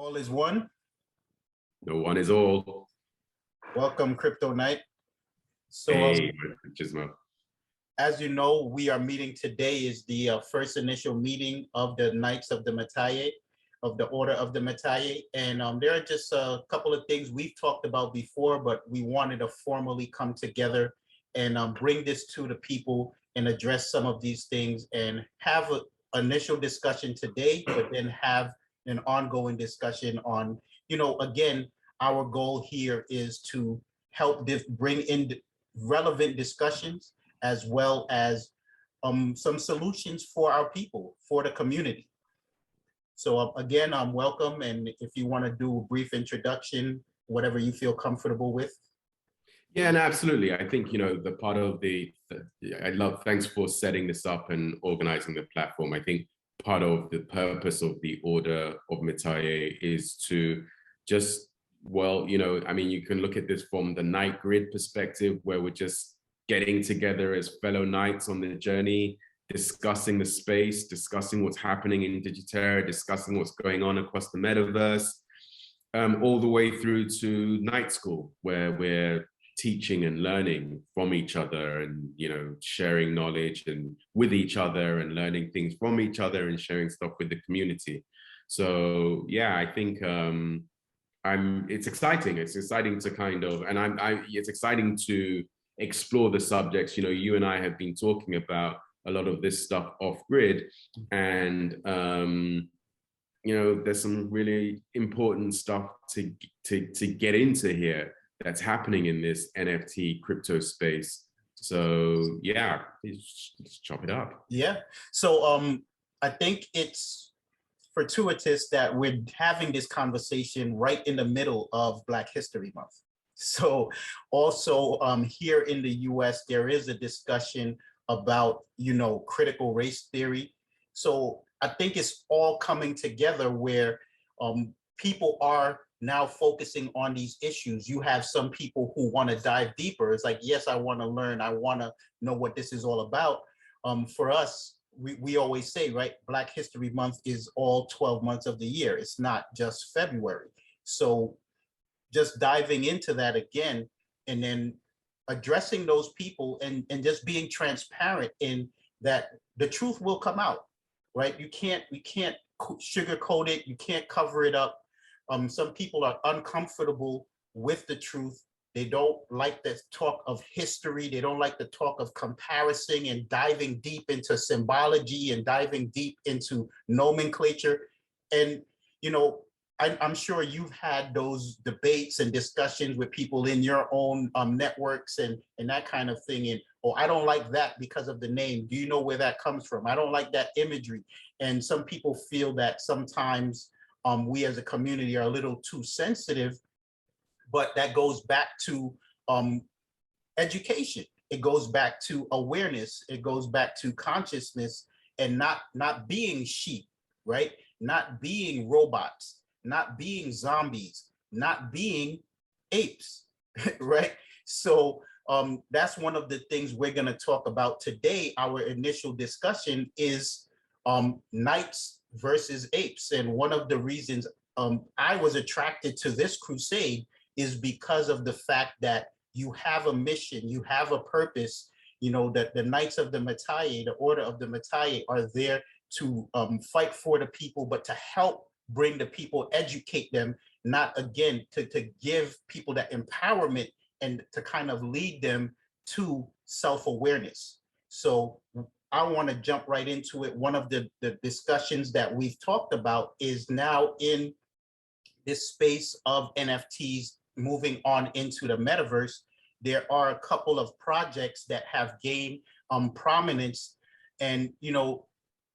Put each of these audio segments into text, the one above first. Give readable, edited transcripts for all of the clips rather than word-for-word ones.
All is one. No one is all. Welcome, Crypto Knight. So, hey, as you know, we are meeting today is the first initial meeting of the Knights of the metaKnyts, of the Order of the metaKnyts. And there are just a couple of things we've talked about before, but we wanted to formally come together and bring this to the people and address some of these things and have an initial discussion today, but then have an ongoing discussion on, again, our goal here is to help bring in relevant discussions as well as some solutions for our people, for the community. So again, welcome. And if you want to do a brief introduction, whatever you feel comfortable with. Yeah, no, absolutely. I think, the part of thanks for setting this up and organizing the platform. I think part of the purpose of the Order of metaKnyts is to just, you can look at this from the Knight Grid perspective, where we're just getting together as fellow Knights on the journey, discussing the space, discussing what's happening in Digiterra, discussing what's going on across the metaverse, all the way through to Knight School, where we're teaching and learning from each other and, sharing knowledge and with each other and learning things from each other and sharing stuff with the community. So, yeah, I think it's exciting. It's exciting to it's exciting to explore the subjects. You and I have been talking about a lot of this stuff off grid, and there's some really important stuff to get into here that's happening in this NFT crypto space. So yeah, let's chop it up. Yeah. So I think it's fortuitous that we're having this conversation right in the middle of Black History Month. So also here in the US, there is a discussion about, critical race theory. So I think it's all coming together where people are now focusing on these issues. You have some people who want to dive deeper. It's like, yes, I want to learn. I want to know what this is all about. For us, we always say, right, Black History Month is all 12 months of the year. It's not just February. So just diving into that again, and then addressing those people and just being transparent in that the truth will come out, right? We can't sugarcoat it. You can't cover it up. Some people are uncomfortable with the truth. They don't like the talk of history. They don't like the talk of comparison and diving deep into symbology and diving deep into nomenclature. And, I'm sure you've had those debates and discussions with people in your own networks and that kind of thing. And, oh, I don't like that because of the name. Do you know where that comes from? I don't like that imagery. And some people feel that sometimes we as a community are a little too sensitive, but that goes back to education. It goes back to awareness. It goes back to consciousness and not being sheep, right? Not being robots, not being zombies, not being apes, right? So that's one of the things we're going to talk about today. Our initial discussion is Knights versus apes. And one of the reasons I was attracted to this crusade is because of the fact that you have a mission, you have a purpose, that the Knights of the metaKnyts, the Order of the metaKnyts, are there to fight for the people, but to help bring the people, educate them, not again to give people that empowerment and to kind of lead them to self-awareness. So I want to jump right into it. One of the discussions that we've talked about is now in this space of NFTs moving on into the metaverse. There are a couple of projects that have gained prominence, and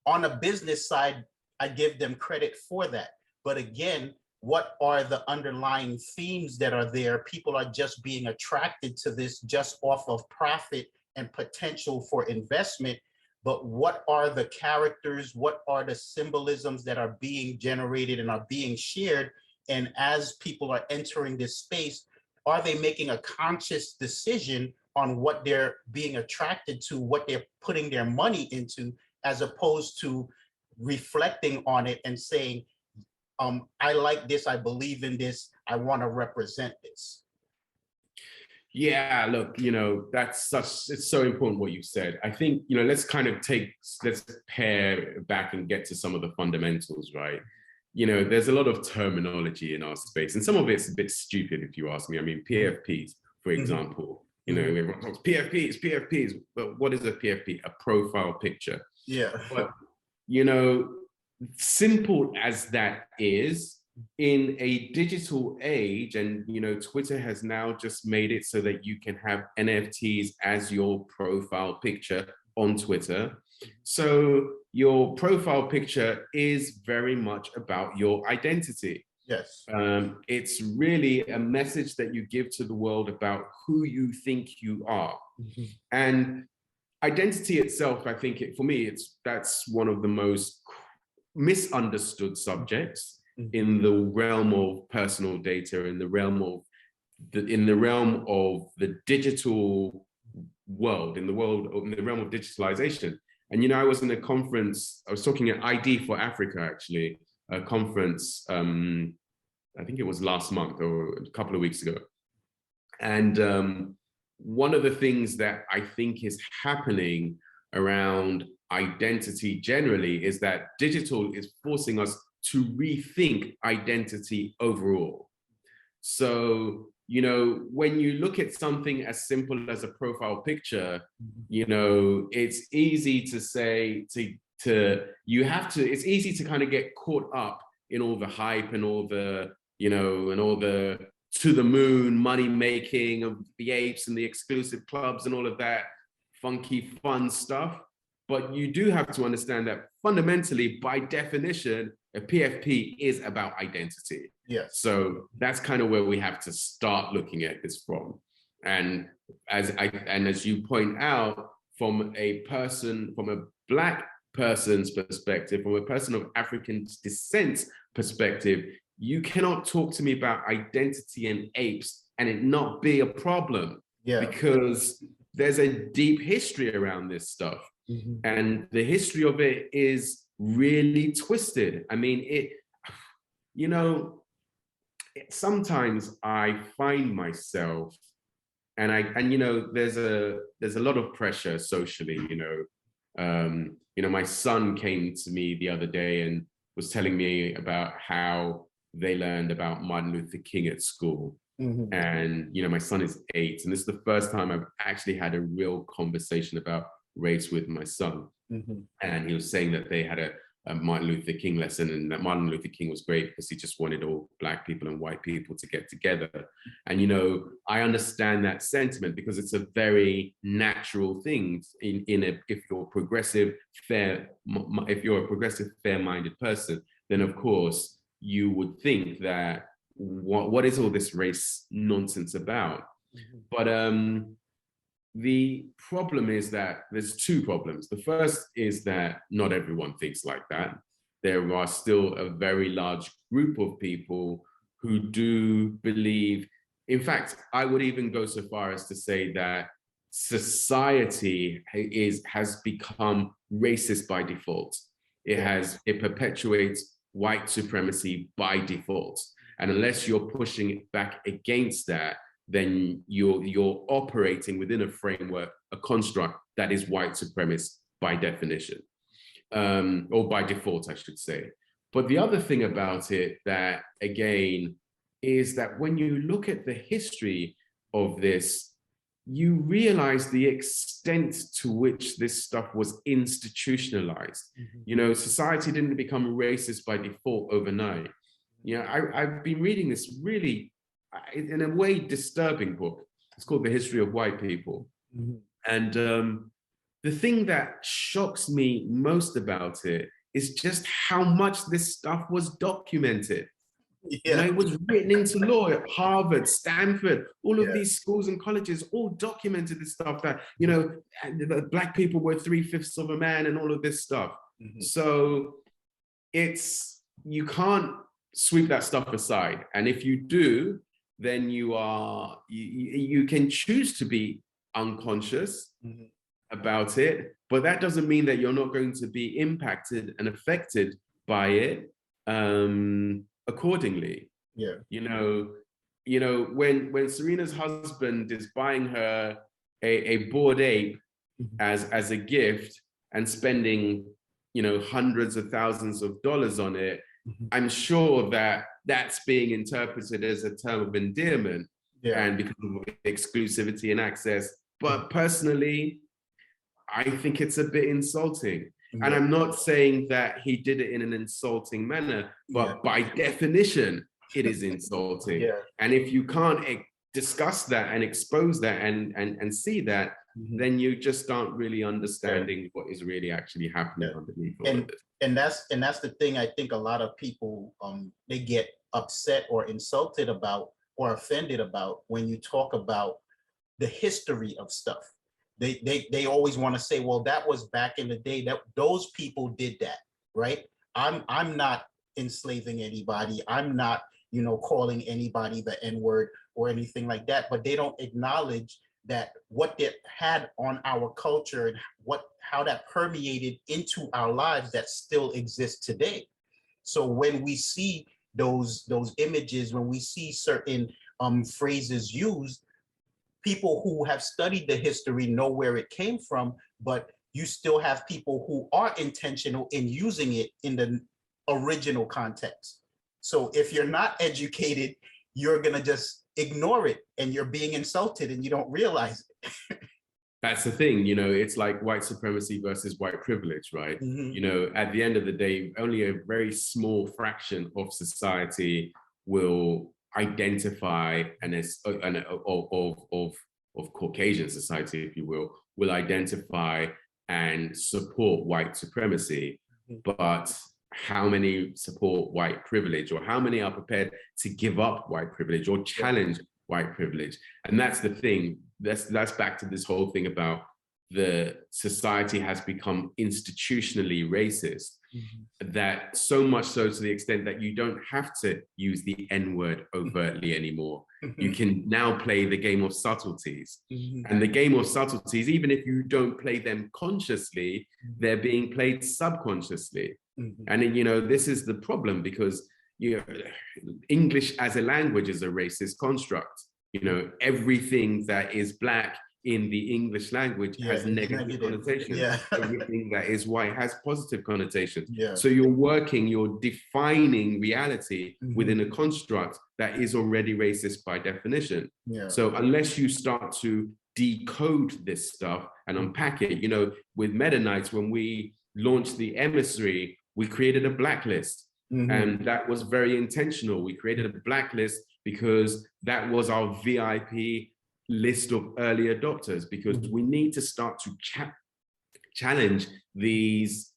on a business side, I give them credit for that. But again, what are the underlying themes that are there? People are just being attracted to this just off of profit and potential for investment. But what are the characters? What are the symbolisms that are being generated and are being shared? And as people are entering this space, are they making a conscious decision on what they're being attracted to, what they're putting their money into, as opposed to reflecting on it and saying, I like this, I believe in this, I want to represent this. Yeah, look, it's so important what you said. I think, let's pare back and get to some of the fundamentals, right? There's a lot of terminology in our space, and some of it's a bit stupid if you ask me. I mean, PFPs, for example, everyone talks PFPs, but what is a PFP? A profile picture. Yeah. But, simple as that is, in a digital age, and Twitter has now just made it so that you can have NFTs as your profile picture on Twitter. So your profile picture is very much about your identity. Yes. It's really a message that you give to the world about who you think you are. And identity itself, I think for me, that's one of the most misunderstood subjects in the realm of personal data, in the realm of the digital world, in the realm of digitalization. And I was in a conference, I was talking at ID for Africa, actually, a conference, I think it was last month or a couple of weeks ago. And one of the things that I think is happening around identity generally is that digital is forcing us to rethink identity overall. So, when you look at something as simple as a profile picture, it's easy to say it's easy to kind of get caught up in all the hype and all the, and all the to the moon money making of the apes and the exclusive clubs and all of that funky fun stuff. But you do have to understand that fundamentally, by definition, a PFP is about identity. Yes. So that's kind of where we have to start looking at this from. And as you point out, from a Black person's perspective, from a person of African descent perspective, you cannot talk to me about identity and apes and it not be a problem. Yeah. Because there's a deep history around this stuff. And the history of it is really twisted. I mean, sometimes I find myself, and there's a lot of pressure socially. My son came to me the other day and was telling me about how they learned about Martin Luther King at school. And my son is 8, and this is the first time I've actually had a real conversation about race with my son. And he was saying that they had a Martin Luther King lesson, and that Martin Luther King was great because he just wanted all Black people and white people to get together. And I understand that sentiment because it's a very natural thing if you're a progressive, fair-minded person, then of course you would think that what is all this race nonsense about? But the problem is that there's 2 problems. The first is that not everyone thinks like that. There are still a very large group of people who do believe, in fact, I would even go so far as to say that society has become racist by default. It perpetuates white supremacy by default. And unless you're pushing back against that, then you're operating within a framework, a construct that is white supremacist by definition, or by default, I should say. But the other thing about it that, again, is that when you look at the history of this, you realize the extent to which this stuff was institutionalized. Society didn't become racist by default overnight. I've been reading this really, in a way, disturbing book. It's called The History of White People. And the thing that shocks me most about it is just how much this stuff was documented. It was written into law at Harvard, Stanford, all of these schools and colleges all documented this stuff that, Black people were 3/5 of a man and all of this stuff. So you can't sweep that stuff aside. And if you do, then you can choose to be unconscious about it, but that doesn't mean that you're not going to be impacted and affected by it. accordingly. Yeah. When Serena's husband is buying her a Bored Ape as a gift and spending, hundreds of thousands of dollars on it, I'm sure that that's being interpreted as a term of endearment, and because of exclusivity and access. But personally, I think it's a bit insulting. And I'm not saying that he did it in an insulting manner, but by definition, it is insulting. And if you can't discuss that and expose that and see that, then you just aren't really understanding what is really actually happening underneath all of this. And that's the thing. I think a lot of people they get upset or insulted about or offended about when you talk about the history of stuff. They always want to say, well, that was back in the day, that those people did that, right? I'm not enslaving anybody. I'm not, calling anybody the N-word or anything like that, but they don't acknowledge that what they had on our culture and how that permeated into our lives that still exists today. So when we see those images, when we see certain phrases used, people who have studied the history know where it came from, but you still have people who are intentional in using it in the original context. So if you're not educated, you're gonna just ignore it and you're being insulted and you don't realize it. That's the thing, it's like white supremacy versus white privilege, right? At the end of the day, only a very small fraction of society will identify of Caucasian society, if you will identify and support white supremacy. But how many support white privilege, or how many are prepared to give up white privilege or challenge white privilege? And that's the thing. That's back to this whole thing about the society has become institutionally racist, that so much so to the extent that you don't have to use the N-word overtly anymore. You can now play the game of subtleties. And the game of subtleties, even if you don't play them consciously, they're being played subconsciously. And this is the problem, because English as a language is a racist construct. Everything that is Black in the English language has negative connotations. Everything that is white has positive connotations. So you're defining reality within a construct that is already racist by definition. So unless you start to decode this stuff and unpack it, with metaKnyts, when we launched the emissary, we created a blacklist. And that was very intentional. We created a blacklist because that was our VIP list of early adopters, because we need to start to challenge these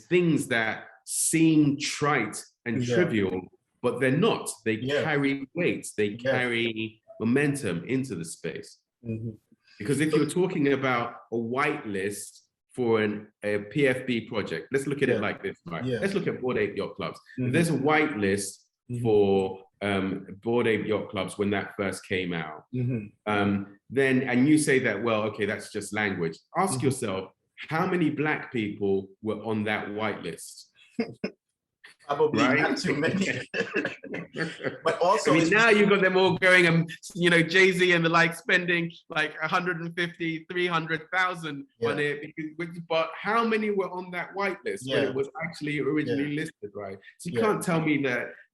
things that seem trite and trivial, but they're not. They carry weight, they carry momentum into the space. Because if you're talking about a whitelist for a PFB project, let's look at it like this, right? Let's look at Bored Ape Yacht Clubs. If there's a whitelist for Bored Ape Yacht Clubs when that first came out, then, and you say that, well, okay, that's just language. Ask yourself, how many Black people were on that whitelist? Probably not too many. But also, now you've got them all going, and Jay-Z and the like spending like 150, 300,000 on it. But how many were on that whitelist when it was actually originally listed, right? So you can't tell me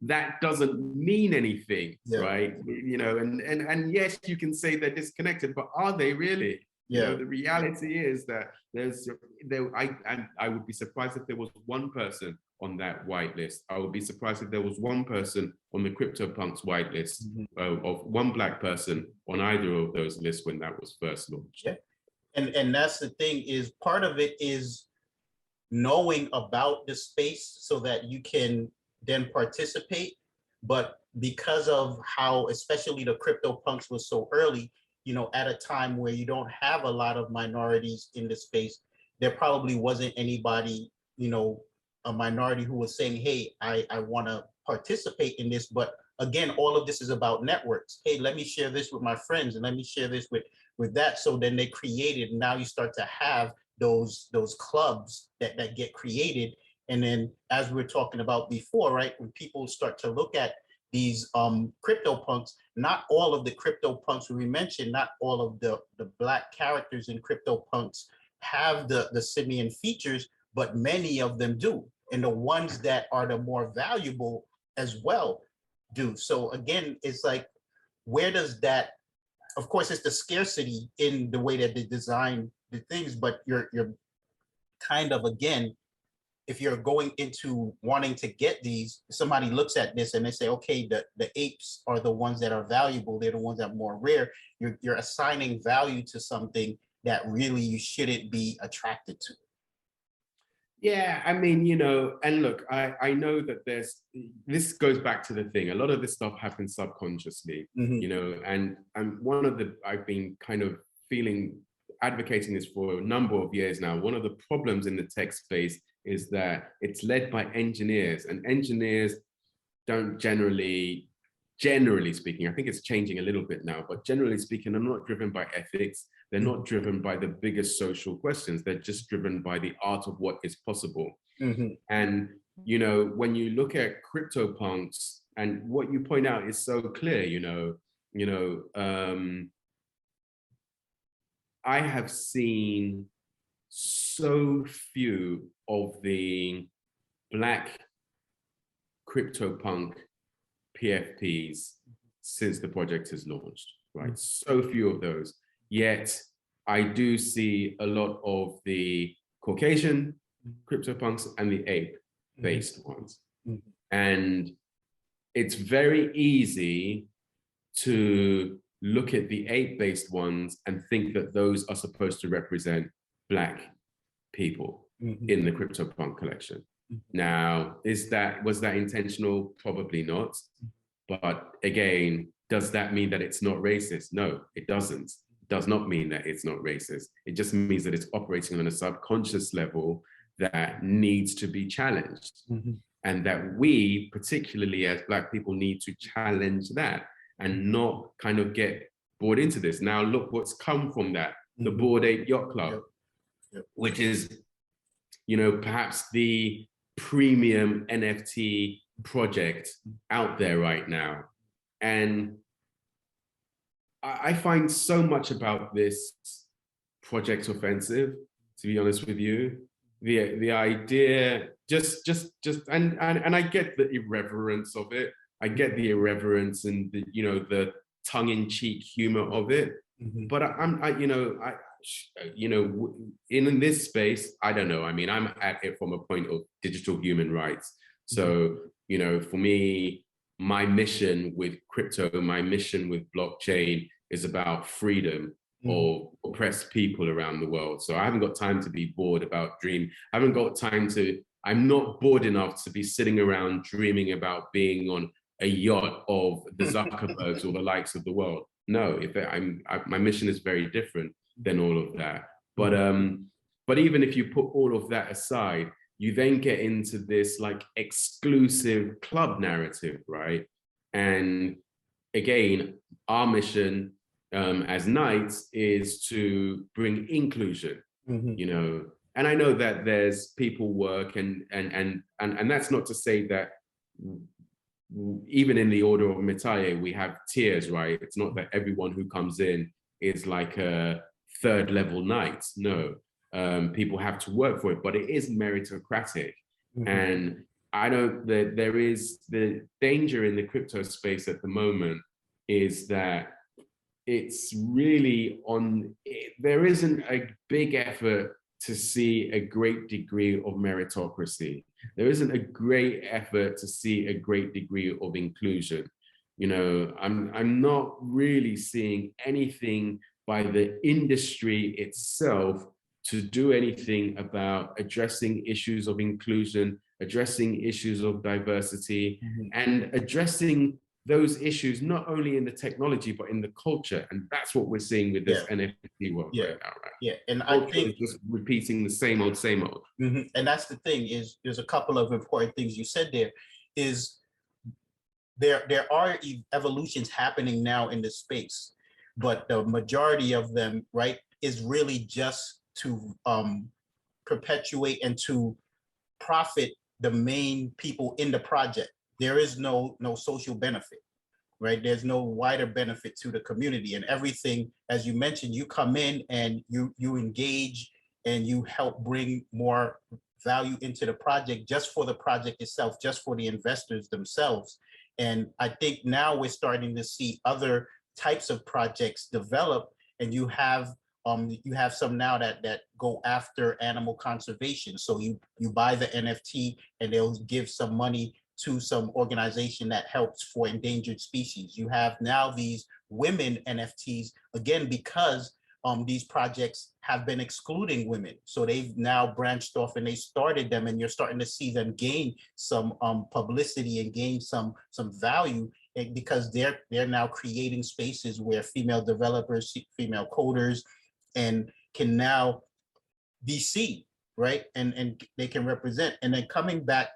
that doesn't mean anything, right? And yes, you can say they're disconnected, but are they really? The reality is that I would be surprised if there was one person on that whitelist. I would be surprised if there was one person on the CryptoPunks whitelist, of one Black person on either of those lists when that was first launched. And that's the thing, is part of it is knowing about the space so that you can then participate. But because of how, especially the CryptoPunks was so early, at a time where you don't have a lot of minorities in the space, there probably wasn't anybody, a minority who was saying, hey, I want to participate in this. But again, all of this is about networks. Hey, let me share this with my friends, and let me share this with that. So then they created, now you start to have those clubs that get created, And then as we were talking about before, right, when people start to look at these CryptoPunks, not all of the CryptoPunks we mentioned, not all of the Black characters in CryptoPunks have the simian features, but many of them do. And the ones that are the more valuable as well do. So again, it's like, where does that, of course, it's the scarcity in the way that they design the things, but you're kind of, again, if you're going into wanting to get these, somebody looks at this and they say, okay, the apes are the ones that are valuable. They're the ones that are more rare. You're assigning value to something that really you shouldn't be attracted to. Yeah, I mean, you know, and look, I know that this goes back to the thing. A lot of this stuff happens subconsciously, you know, and I've been kind of advocating this for a number of years now. One of the problems in the tech space is that it's led by engineers, and engineers don't generally speaking, I think it's changing a little bit now, but generally speaking, they're not driven by ethics. They're not driven by the biggest social questions. They're just driven by the art of what is possible. And, you know, when you look at CryptoPunks, and what you point out is so clear, I have seen so few of the Black CryptoPunk PFPs since the project has launched, right? So few of those. Yet I do see a lot of the Caucasian CryptoPunks and the ape-based ones. And it's very easy to look at the ape-based ones and think that those are supposed to represent Black people in the CryptoPunk collection. Now, was that intentional? Probably not. But again, does that mean that it's not racist? No, it doesn't. It does not mean that it's not racist. It just means that it's operating on a subconscious level that needs to be challenged. And that we, particularly as Black people, need to challenge that and not kind of get bored into this. Now, look what's come from that, the Bored Ape Yacht Club, which is, you know, perhaps the premium NFT project out there right now. And I find so much about this project offensive, to be honest with you. The idea, and I get the irreverence of it. I get the irreverence and the, you know, the tongue-in-cheek humor of it. But in this space, I don't know. I mean, I'm at it from a point of digital human rights. So, you know, for me, my mission with crypto, my mission with blockchain is about freedom of oppressed people around the world. So I haven't got time to be bored about dream. I'm not bored enough to be sitting around dreaming about being on a yacht of the Zuckerbergs or the likes of the world. No, my mission is very different than all of that. But even if you put all of that aside, you then get into this like exclusive club narrative, right? And again, our mission as Knyts is to bring inclusion, you know. And I know that there's people work and that's not to say that even in the order of metaye, we have tiers, right? It's not that everyone who comes in is like a third level knight. No, people have to work for it, but it is meritocratic. And there is the danger in the crypto space at the moment is that it's really there isn't a big effort to see a great degree of meritocracy. There isn't a great effort to see a great degree of inclusion. You know, I'm not really seeing anything by the industry itself to do anything about addressing issues of inclusion, addressing issues of diversity, and addressing those issues not only in the technology but in the culture. And that's what we're seeing with this NFT world right now, right? And culture I think is just repeating the same old. And that's the thing, is there's a couple of important things you said there. Is there are evolutions happening now in this space, but the majority of them, right, is really just to perpetuate and to profit the main people in the project. There is no social benefit, right? There's no wider benefit to the community, and everything, as you mentioned, you come in and you engage and you help bring more value into the project, just for the project itself, just for the investors themselves. And I think now we're starting to see other types of projects develop, and you have some now that go after animal conservation. So you buy the NFT and they'll give some money to some organization that helps for endangered species. You have now these women NFTs, again, because these projects have been excluding women. So they've now branched off and they started them, and you're starting to see them gain some publicity and gain some value, because they're now creating spaces where female developers, female coders, and can now be seen, right? And they can represent. And then coming back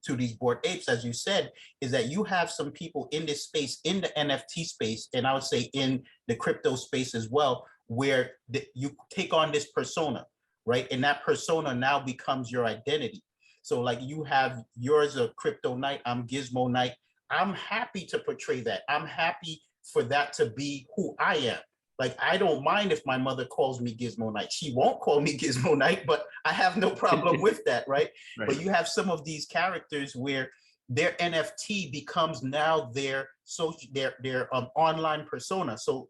to these Bored Apes, as you said, is that you have some people in this space, in the NFT space, and I would say in the crypto space as well, where you take on this persona, right? And that persona now becomes your identity. So like you have yours, a Crypto Knight, I'm Gizmo Knight. I'm happy to portray that. I'm happy for that to be who I am. Like, I don't mind if my mother calls me Gizmo Knight. She won't call me Gizmo Knight, but I have no problem with that, right? But you have some of these characters where their NFT becomes now their online persona. So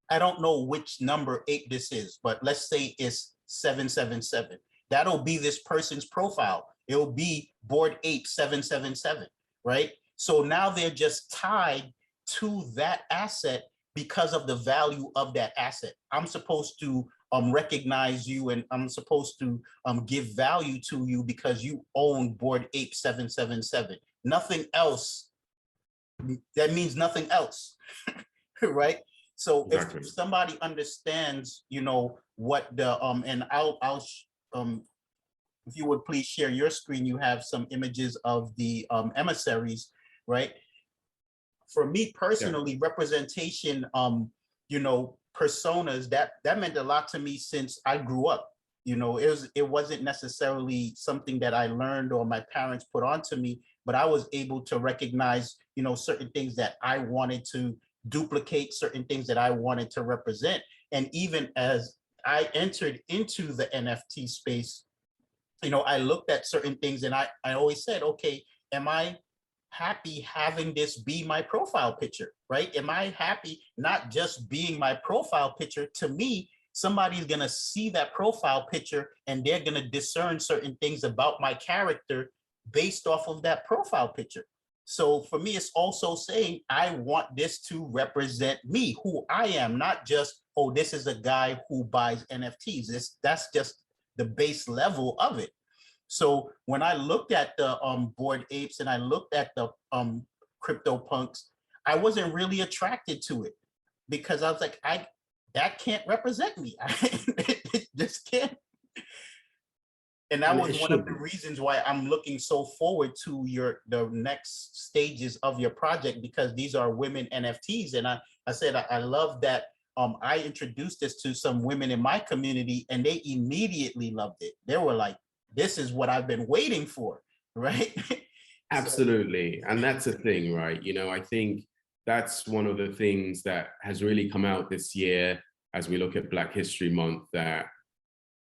I don't know which number ape this is, but let's say it's 777. That'll be this person's profile. It'll be Bored Ape 777, right? So now they're just tied to that asset because of the value of that asset. I'm supposed to recognize you, and I'm supposed to give value to you because you own Bored Ape 777. Nothing else. That means nothing else, right? So exactly. If somebody understands, you know, what the and if you would please share your screen, you have some images of the emissaries, right? For me personally, representation, you know, personas, that meant a lot to me since I grew up. You know, it wasn't necessarily something that I learned or my parents put onto me, but I was able to recognize, you know, certain things that I wanted to duplicate, certain things that I wanted to represent. And even as I entered into the NFT space, you know, I looked at certain things and I always said, okay, am I happy having this be my profile picture, right? Am I happy not just being my profile picture? To me, somebody's gonna see that profile picture and they're gonna discern certain things about my character based off of that profile picture. So for me, it's also saying, I want this to represent me, who I am, not just, oh, this is a guy who buys NFTs. That's just the base level of it. So when I looked at the Bored Apes and I looked at the CryptoPunks, I wasn't really attracted to it because I was like, that can't represent me. It just can't. And that was one of the reasons why I'm looking so forward to the next stages of your project, because these are women NFTs. And I said, I love that I introduced this to some women in my community and they immediately loved it. They were like, this is what I've been waiting for, right? Absolutely. And that's the thing, right? You know, I think that's one of the things that has really come out this year as we look at Black History Month, that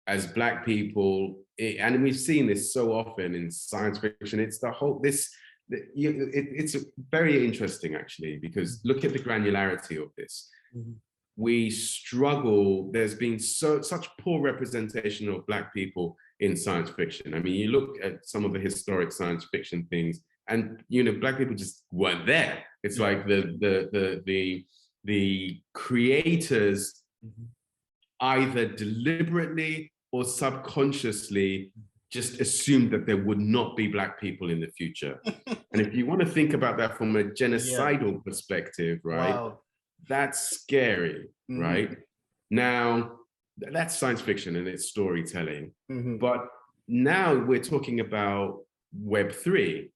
as Black people, and we've seen this so often in science fiction, it's the whole, it's very interesting actually, because look at the granularity of this. Mm-hmm. We struggle, there's been such poor representation of Black people in science fiction. I mean, you look at some of the historic science fiction things and, you know, Black people just weren't there. It's like the creators either deliberately or subconsciously just assumed that there would not be Black people in the future. And if you want to think about that from a genocidal perspective, right? Wow. That's scary, right? Now, that's science fiction and it's storytelling. But now we're talking about Web3,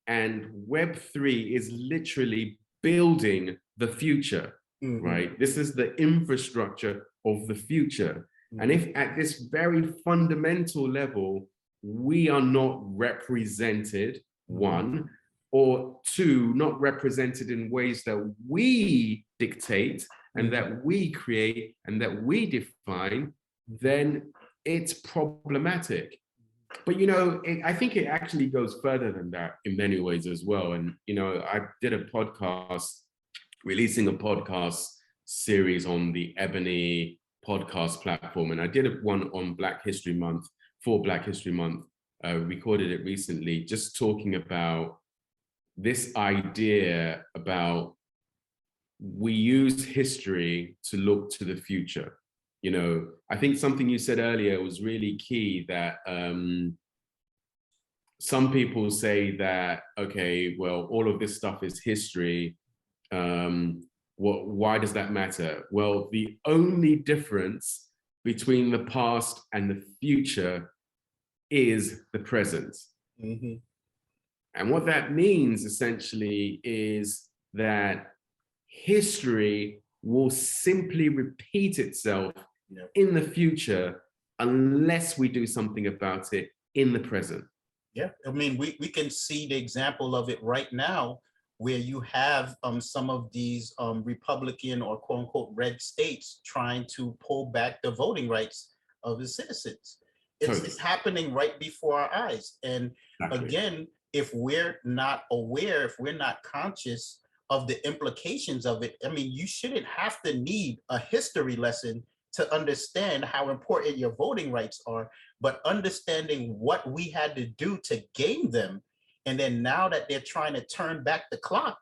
and Web3 is literally building the future, right? This is the infrastructure of the future. And if at this very fundamental level, we are not represented, one, or two, not represented in ways that we dictate and that we create and that we define, then it's problematic. But, you know, I think it actually goes further than that in many ways as well. And, you know, I did a podcast, releasing a podcast series on the Ebony podcast platform. And I did one on Black History Month, for Black History Month, recorded it recently, just talking about this idea about we use history to look to the future. You know, I think something you said earlier was really key, that some people say that, okay, well, all of this stuff is history. Why does that matter? Well, the only difference between the past and the future is the present. And what that means essentially is that history will simply repeat itself in the future unless we do something about it in the present. Yeah, I mean, we can see the example of it right now, where you have some of these Republican or quote unquote red states trying to pull back the voting rights of the citizens. It's happening right before our eyes. And again, if we're not aware, if we're not conscious of the implications of it, I mean, you shouldn't have to need a history lesson to understand how important your voting rights are, but understanding what we had to do to gain them. And then now that they're trying to turn back the clock,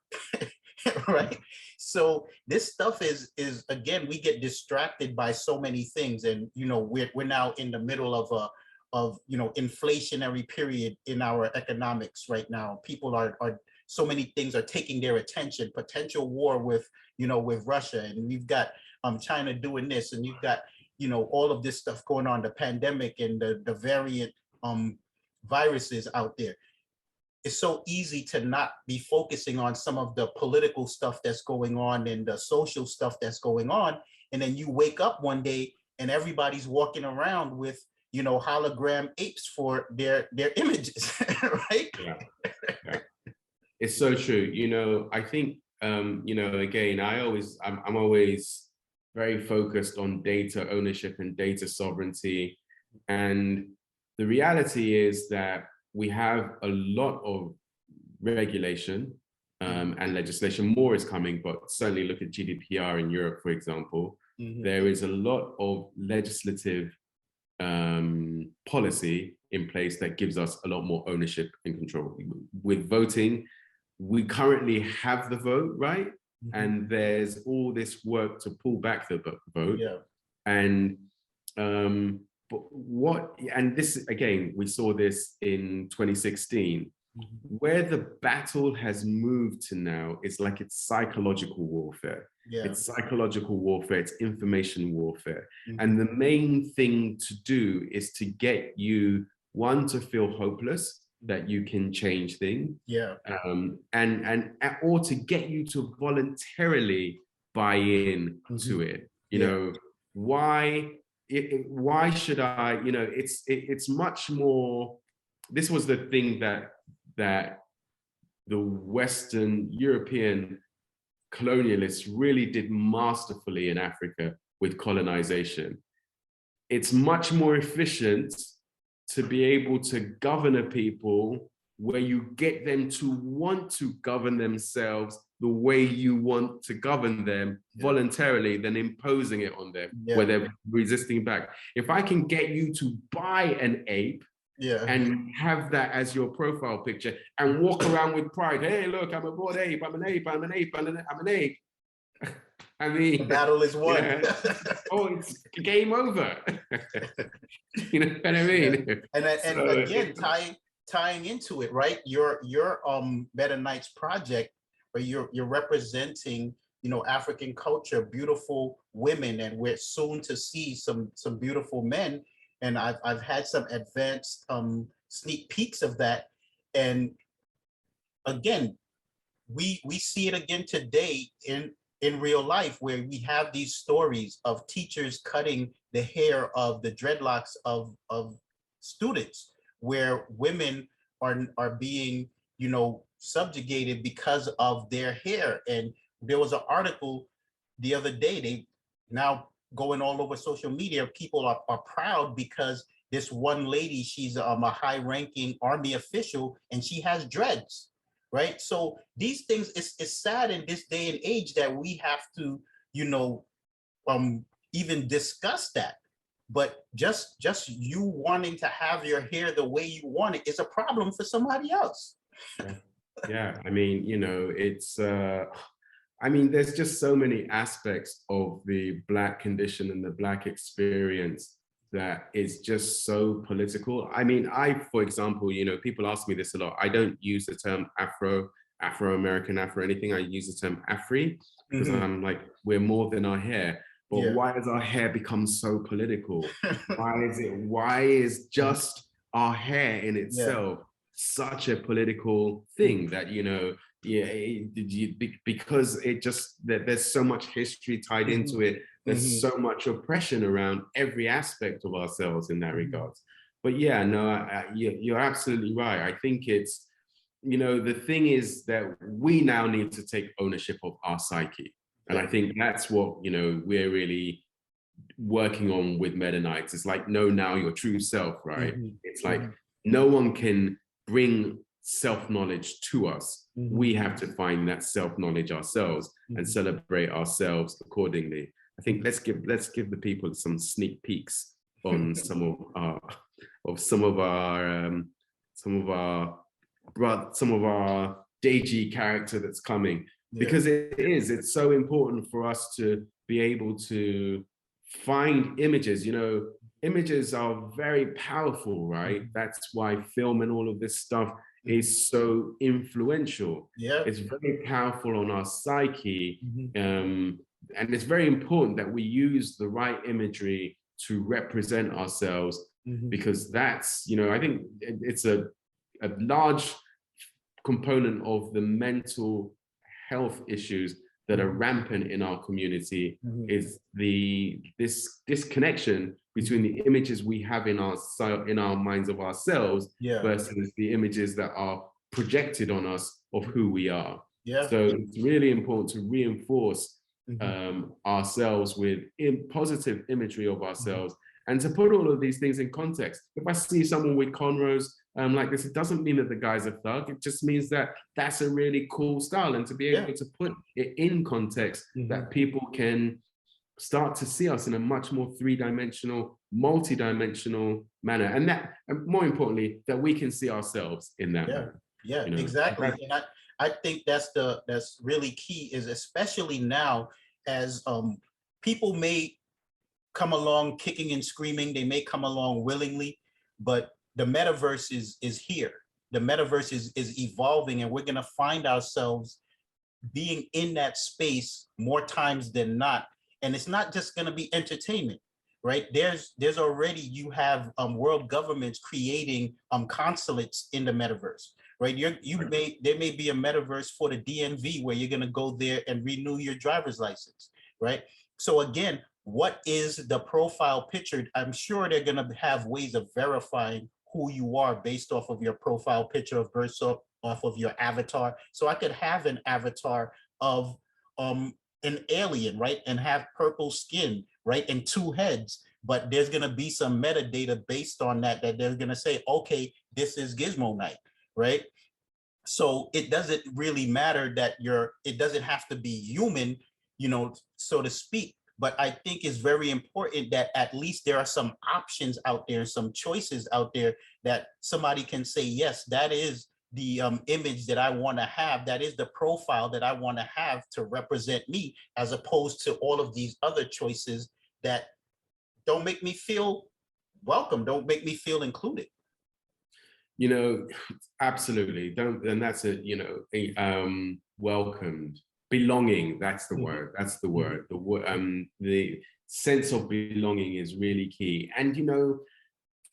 right? So this stuff is again, we get distracted by so many things. And, you know, we're now in the middle of you know, inflationary period in our economics right now. People are so many things are taking their attention, potential war with, you know, with Russia, and we've got China doing this, and you've got, you know, all of this stuff going on, the pandemic and the variant viruses out there. It's so easy to not be focusing on some of the political stuff that's going on and the social stuff that's going on. And then you wake up one day and everybody's walking around with, you know, hologram apes for their images, right? Yeah. It's so true. You know, I think, you know, again, I'm always very focused on data ownership and data sovereignty. And the reality is that we have a lot of regulation and legislation. More is coming, but certainly look at GDPR in Europe, for example. There is a lot of legislative policy in place that gives us a lot more ownership and control. With voting, we currently have the vote, right? And there's all this work to pull back the vote. And and this, again, we saw this in 2016, where the battle has moved to now is like it's psychological warfare. It's psychological warfare, it's information warfare. And the main thing to do is to get you, one, to feel hopeless that you can change things, or to get you to voluntarily buy in to it. You know, why should I, you know, it's much more, this was the thing that the Western European colonialists really did masterfully in Africa with colonization. It's much more efficient to be able to govern a people where you get them to want to govern themselves the way you want to govern them voluntarily than imposing it on them, where they're resisting back. If I can get you to buy an ape and have that as your profile picture and walk around with pride, hey, look, I'm a bored ape, I'm an ape, I'm an ape, I'm an ape. I mean, the battle is won. You know, oh, it's game over. You know what I mean? And again, tying into it, right? Your metaKnyts project, where you're representing, you know, African culture, beautiful women, and we're soon to see some beautiful men. And I've had some advanced sneak peeks of that. And again, we see it again today in real life, where we have these stories of teachers cutting the hair of the dreadlocks of students, where women are being, you know, subjugated because of their hair. And there was an article the other day, they now going all over social media, people are proud because this one lady, she's a high-ranking army official, and she has dreads, right? So these things, it's sad in this day and age that we have to, you know, even discuss that. But just you wanting to have your hair the way you want it is a problem for somebody else. Yeah, yeah. I mean, you know, it's I mean, there's just so many aspects of the Black condition and the Black experience that is just so political. I mean, for example, you know, people ask me this a lot. I don't use the term Afro-American, Afro anything. I use the term Afri because I'm like, we're more than our hair. But why has our hair become so political? Why is just our hair in itself such a political thing that, you know, because it just, there's so much history tied into it. There's so much oppression around every aspect of ourselves in that regard. But yeah, no, you're absolutely right. I think it's, you know, the thing is that we now need to take ownership of our psyche. And I think that's what, you know, we're really working on with metaKnyts. It's like, know now your true self, right? It's like, no one can bring self-knowledge to us. We have to find that self-knowledge ourselves and celebrate ourselves accordingly. I think let's give the people some sneak peeks on some of our Deji character that's coming, because it's so important for us to be able to find images. You know, images are very powerful, right? That's why film and all of this stuff is so influential. It's very powerful on our psyche. And it's very important that we use the right imagery to represent ourselves, because that's, you know, I think it's a large component of the mental health issues that are rampant in our community, is this disconnection between the images we have in our minds of ourselves versus the images that are projected on us of who we are. So it's really important to reinforce ourselves with positive imagery of ourselves, and to put all of these things in context. If I see someone with cornrows like this, it doesn't mean that the guy's a thug. It just means that that's a really cool style, and to be able to put it in context, that people can start to see us in a much more three-dimensional, multi-dimensional manner, and that, and more importantly, that we can see ourselves in that manner. You know? Exactly. And I think that's really key, is especially now, as people may come along kicking and screaming, they may come along willingly, but the metaverse is here. The metaverse is evolving, and we're going to find ourselves being in that space more times than not. And it's not just going to be entertainment, right? There's already, you have world governments creating consulates in the metaverse, right? There may be a metaverse for the DMV where you're going to go there and renew your driver's license, right? So again, what is the profile picture? I'm sure they're going to have ways of verifying who you are based off of your profile picture, of birth, off of your avatar. So I could have an avatar of an alien, right, and have purple skin, right, and two heads. But there's going to be some metadata based on that they're going to say, okay, this is Gizmo Knight, right? So it doesn't really matter that it doesn't have to be human, you know, so to speak. But I think it's very important that at least there are some options out there, some choices out there, that somebody can say, yes, that is the image that I want to have. That is the profile that I want to have to represent me, as opposed to all of these other choices that don't make me feel welcome, don't make me feel included. You know, absolutely. And that's a, you know, welcomed. Belonging, that's the word. That's the word. The sense of belonging is really key. And, you know,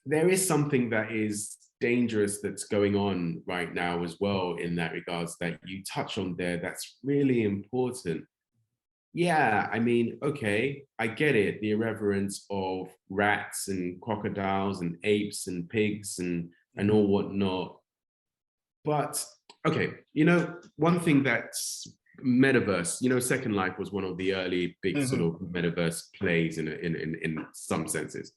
there is something that is dangerous that's going on right now as well in that regards, that you touch on there, that's really important. Yeah, I mean, okay, I get it. The irreverence of rats and crocodiles and apes and pigs and and all whatnot. But okay, you know, one thing that's metaverse, you know, Second Life was one of the early big sort of metaverse plays in some senses.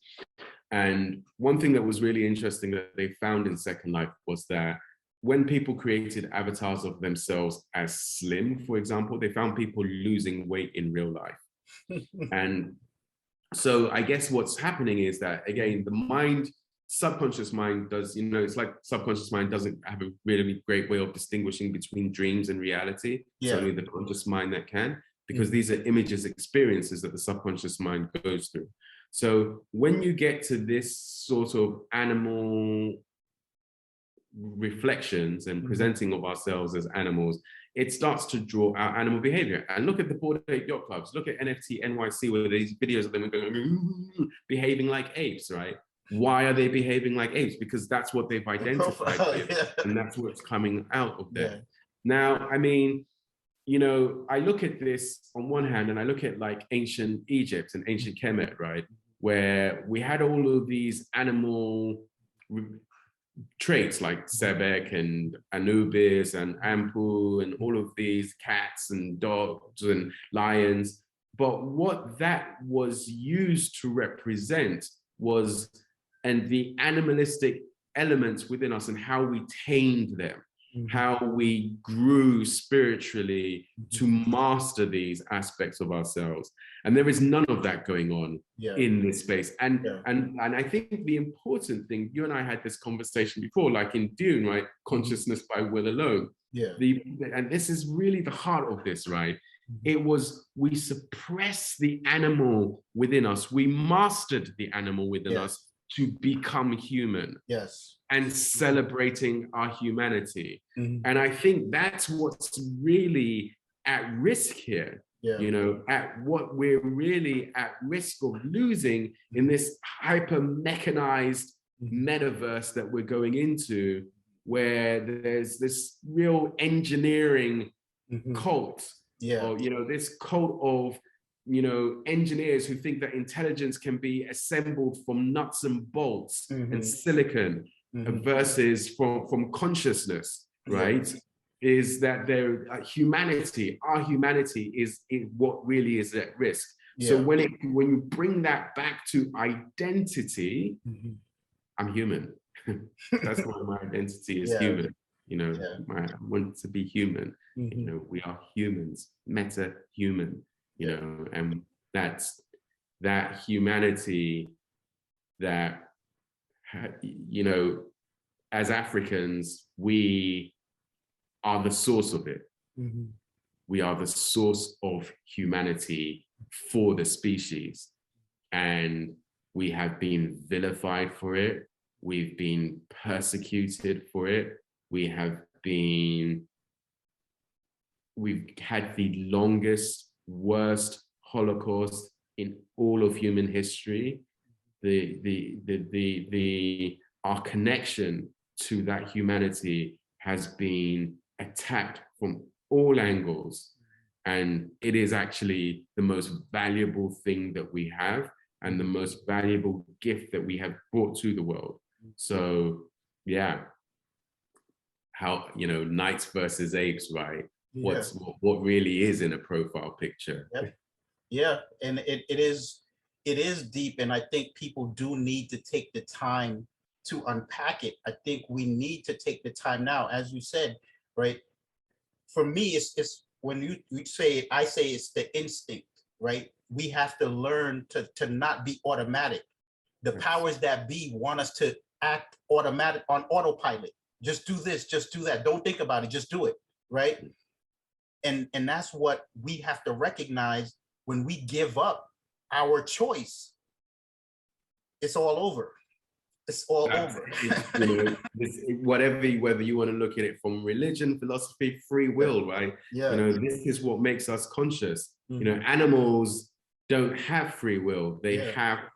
And one thing that was really interesting that they found in Second Life was that when people created avatars of themselves as slim, for example, they found people losing weight in real life. And so I guess what's happening is that, again, the mind, subconscious mind does, you know, it's like subconscious mind doesn't have a really great way of distinguishing between dreams and reality. It's only the conscious mind that can, because these are images, experiences that the subconscious mind goes through. So when you get to this sort of animal reflections and presenting of ourselves as animals, it starts to draw out animal behavior. And look at the Bored Ape Yacht Clubs, look at NFT NYC, where these videos of them going, behaving like apes, right? Why are they behaving like apes? Because that's what they've identified with, and that's what's coming out of there. Now, I mean, you know, I look at this on one hand, and I look at like ancient Egypt and ancient Kemet, right? Where we had all of these animal traits like Sebek and Anubis and Ampu and all of these cats and dogs and lions. But what that was used to represent was, and the animalistic elements within us and how we tamed them, how we grew spiritually to master these aspects of ourselves. And there is none of that going on in this space. And I think the important thing, you and I had this conversation before, like in Dune, right? Consciousness by will alone. And this is really the heart of this, right? It was, we suppressed the animal within us. We mastered the animal within us to become human. And celebrating our humanity. And I think that's what's really at risk here. You know, at what we're really at risk of losing in this hyper mechanized metaverse that we're going into, where there's this real engineering cult, or, you know, this cult of, you know, engineers who think that intelligence can be assembled from nuts and bolts and silicon versus from consciousness, right? Is that their humanity, our humanity is what really is at risk. So when you bring that back to identity, I'm human. That's what my identity is, human. You know, I want to be human. You know, we are humans, meta-human. You know, and that's that humanity that, you know, as Africans, we are the source of it. We are the source of humanity for the species. And we have been vilified for it. We've been persecuted for it. We've had the longest, worst Holocaust in all of human history. Our connection to that humanity has been attacked from all angles, and it is actually the most valuable thing that we have, and the most valuable gift that we have brought to the world. So yeah, how, you know, Knyts versus apes, right? What really is in a profile picture. And it is deep, and I think people do need to take the time to unpack it. I think we need to take the time now, as you said, right? For me, it's when you say it, I say it's the instinct, right? We have to learn to not be automatic. The powers that be want us to act automatic, on autopilot. Just do this, just do that. Don't think about it, just do it, right? And that's what we have to recognize. When we give up our choice, it's all over. It's all over. You know, whether you want to look at it from religion, philosophy, free will, right? You know, this is what makes us conscious. You know, animals don't have free will. They are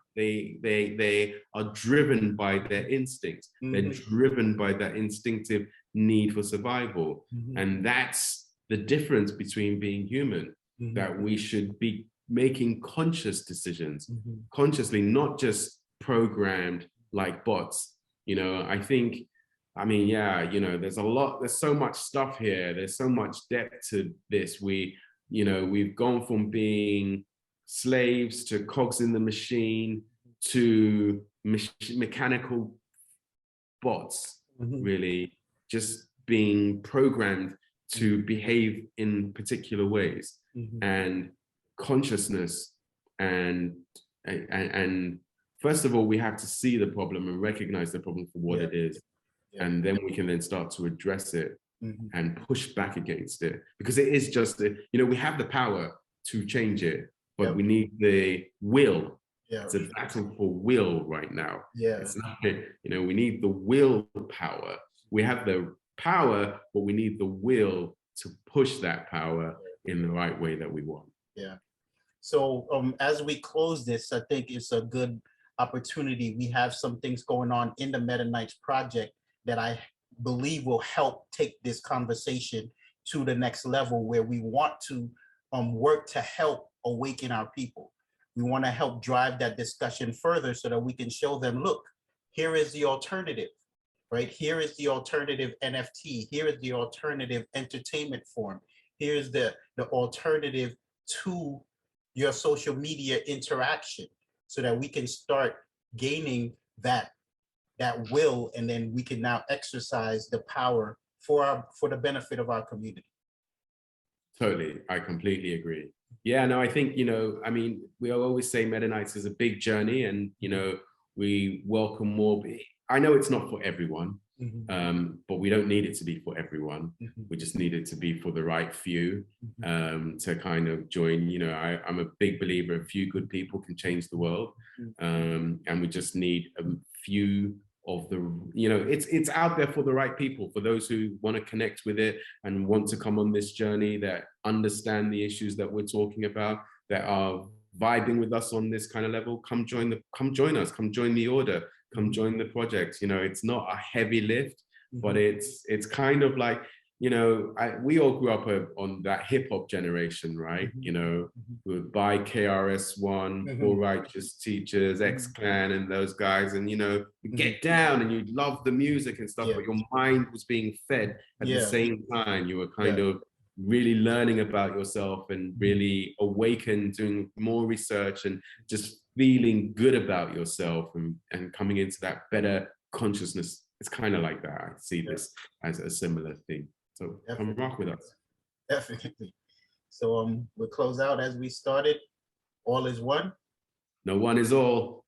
driven by their instincts. They're driven by that instinctive need for survival. And that's the difference between being human, that we should be making conscious decisions, consciously, not just programmed like bots. You know, I think I mean, yeah, you know, there's so much stuff here. There's so much depth to this. We've gone from being slaves to cogs in the machine to mechanical bots, really, just being programmed to behave in particular ways. And consciousness and first of all, we have to see the problem and recognize the problem for what it is. And then we can then start to address it and push back against it, because it is just, we have the power to change it, but we need the will. It's a battle for will right now. It's not, we need the willpower. We have the power, but we need the will to push that power in the right way that we want. So as we close this, I think it's a good opportunity. We have some things going on in the metaKnyts project that I believe will help take this conversation to the next level, where we want to work to help awaken our people. We want to help drive that discussion further so that we can show them, look, here is the alternative, right? Here is the alternative NFT. Here is the alternative entertainment form. Here's the alternative to your social media interaction, so that we can start gaining that will, and then we can now exercise the power for the benefit of our community. Totally, I completely agree. Yeah, no, I think, I mean, we always say metaKnyts is a big journey, and, we welcome more. I know it's not for everyone, but we don't need it to be for everyone. We just need it to be for the right few to kind of join. I'm a big believer, a few good people can change the world. And we just need a few of the, it's out there for the right people, for those who want to connect with it and want to come on this journey, that understand the issues that we're talking about, that are vibing with us on this kind of level. Come join us, come join the order, come join the project. It's not a heavy lift, but it's kind of like, we all grew up on that hip hop generation, right? By KRS-One, Poor Righteous Teachers, X-Clan, and those guys, and you get down and you love the music and stuff, but your mind was being fed at the same time. You were kind of really learning about yourself and really awakened, doing more research and just feeling good about yourself and coming into that better consciousness. It's kind of like that. I see this as a similar thing. So come rock with us. Definitely. So we'll close out as we started. All is one. No one is all.